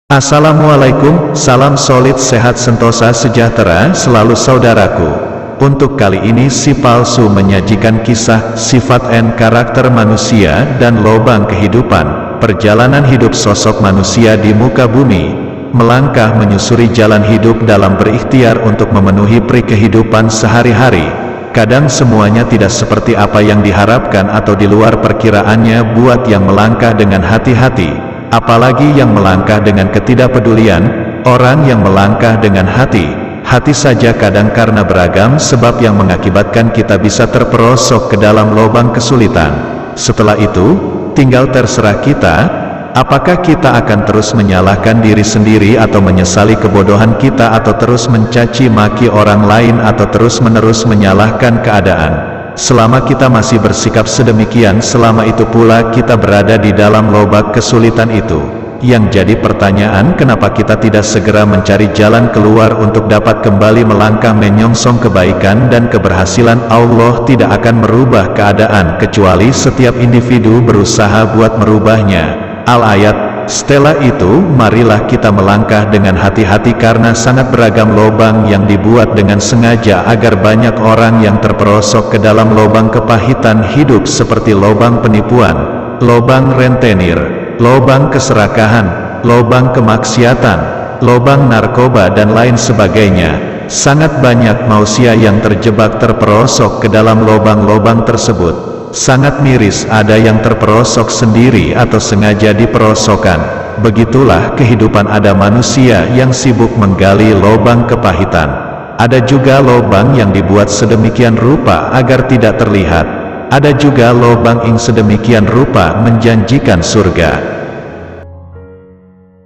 Assalamualaikum, salam solid sehat sentosa sejahtera selalu saudaraku. Untuk kali ini si palsu menyajikan kisah, sifat dan karakter manusia dan lobang kehidupan, perjalanan hidup sosok manusia di muka bumi, melangkah menyusuri jalan hidup dalam berikhtiar untuk memenuhi peri kehidupan sehari-hari. Kadang semuanya tidak seperti apa yang diharapkan atau di luar perkiraannya buat yang melangkah dengan hati-hati. Apalagi yang melangkah dengan ketidakpedulian, orang yang melangkah dengan hati saja kadang karena beragam sebab yang mengakibatkan kita bisa terperosok ke dalam lubang kesulitan. Setelah itu, tinggal terserah kita, apakah kita akan terus menyalahkan diri sendiri atau menyesali kebodohan kita atau terus mencaci maki orang lain atau terus-menerus menyalahkan keadaan. Selama kita masih bersikap sedemikian, selama itu pula kita berada di dalam lubang kesulitan itu. Yang jadi pertanyaan, kenapa kita tidak segera mencari jalan keluar untuk dapat kembali melangkah menyongsong kebaikan dan keberhasilan? Allah tidak akan merubah keadaan kecuali setiap individu berusaha buat merubahnya. Al-Ayat. Setelah itu, marilah kita melangkah dengan hati-hati karena sangat beragam lubang yang dibuat dengan sengaja agar banyak orang yang terperosok ke dalam lubang kepahitan hidup seperti lubang penipuan, lubang rentenir, lubang keserakahan, lubang kemaksiatan, lubang narkoba dan lain sebagainya. Sangat banyak manusia yang terjebak terperosok ke dalam lubang-lubang tersebut. Sangat miris ada yang terperosok sendiri atau sengaja diperosokkan. Begitulah kehidupan ada manusia yang sibuk menggali lubang kepahitan. Ada juga lubang yang dibuat sedemikian rupa agar tidak terlihat. Ada juga lubang yang sedemikian rupa menjanjikan surga.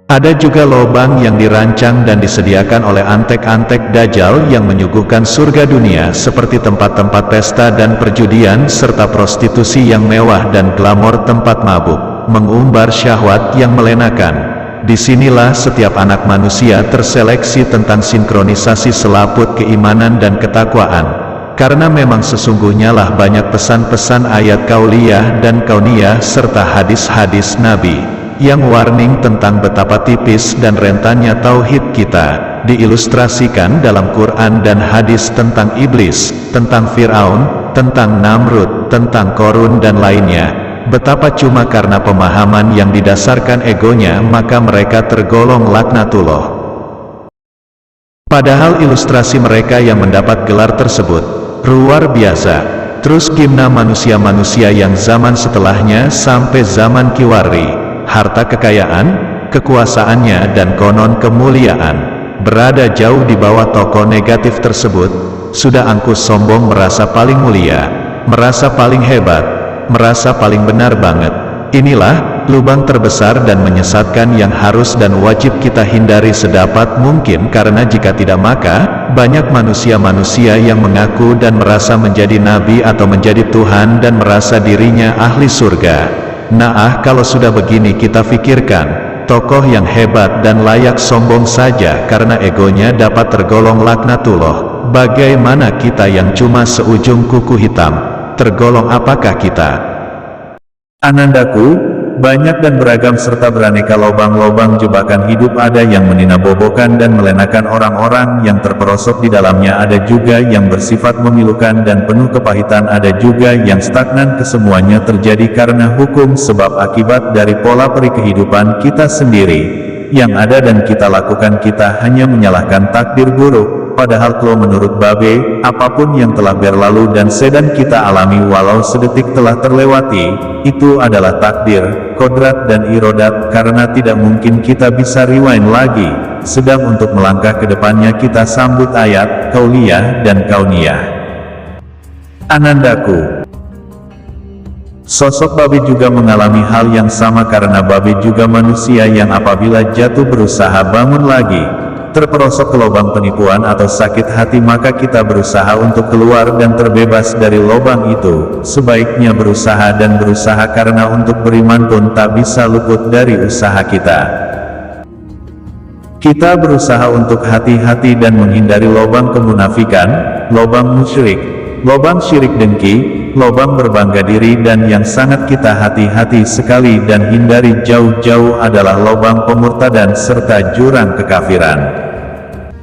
Ada juga lubang yang dirancang dan disediakan oleh antek-antek dajjal yang menyuguhkan surga dunia seperti tempat-tempat pesta dan perjudian serta prostitusi yang mewah dan glamor tempat mabuk, mengumbar syahwat yang melenakan. Disinilah setiap anak manusia terseleksi tentang sinkronisasi selaput keimanan dan ketakwaan. Karena memang sesungguhnya lah banyak pesan-pesan ayat kauliyah dan kauniyah serta hadis-hadis Nabi yang warning tentang betapa tipis dan rentannya tauhid kita, diilustrasikan dalam Quran dan hadis tentang iblis, tentang Fir'aun, tentang Namrud, tentang Korun dan lainnya. Betapa cuma karena pemahaman yang didasarkan egonya maka mereka tergolong laknatullah. Padahal ilustrasi mereka yang mendapat gelar tersebut luar biasa. Terus gimana manusia-manusia yang zaman setelahnya sampai zaman Kiwari, harta kekayaan, kekuasaannya dan konon kemuliaan berada jauh di bawah tokoh negatif tersebut, sudah angkus sombong merasa paling mulia, merasa paling hebat, merasa paling benar banget. Inilah lubang terbesar dan menyesatkan yang harus dan wajib kita hindari sedapat mungkin, karena jika tidak maka banyak manusia-manusia yang mengaku dan merasa menjadi nabi atau menjadi Tuhan dan merasa dirinya ahli surga. Nah, kalau sudah begini kita pikirkan, tokoh yang hebat dan layak sombong saja karena egonya dapat tergolong laknatullah. Bagaimana kita yang cuma seujung kuku hitam? Tergolong apakah kita? Anandaku, banyak dan beragam serta beraneka lobang-lobang jebakan hidup ada yang meninabobokan dan melenakan orang-orang yang terperosok di dalamnya. Ada juga yang bersifat memilukan dan penuh kepahitan. Ada juga yang stagnan. Kesemuanya terjadi karena hukum sebab akibat dari pola peri kehidupan kita sendiri. Yang ada dan kita lakukan, kita hanya menyalahkan takdir buruk. Padahal kalau menurut Babe, apapun yang telah berlalu dan sedang kita alami walau sedetik telah terlewati, itu adalah takdir, kodrat dan irodat, karena tidak mungkin kita bisa rewind lagi. Sedang untuk melangkah ke depannya kita sambut ayat, kauliyah dan kauniyah. Anandaku, sosok Babe juga mengalami hal yang sama karena Babe juga manusia yang apabila jatuh berusaha bangun lagi. Terperosok ke lubang penipuan atau sakit hati, maka kita berusaha untuk keluar dan terbebas dari lubang itu. Sebaiknya berusaha dan berusaha, karena untuk beriman pun tak bisa luput dari usaha kita. Kita berusaha untuk hati-hati dan menghindari lubang kemunafikan, lubang musyrik, lubang syirik dengki, lobang berbangga diri dan yang sangat kita hati-hati sekali dan hindari jauh-jauh adalah lobang pemurtadan serta jurang kekafiran.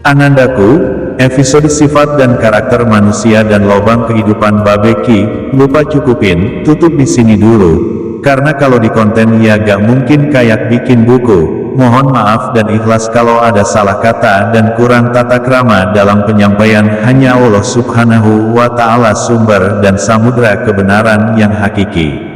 Anandaku, episode sifat dan karakter manusia dan lobang kehidupan Babeki, lupa cukupin, tutup di sini dulu. Karena kalau di konten ya gak mungkin kayak bikin buku. Mohon maaf dan ikhlas kalau ada salah kata dan kurang tata krama dalam penyampaian. Hanya Allah Subhanahu wa Ta'ala sumber dan samudra kebenaran yang hakiki.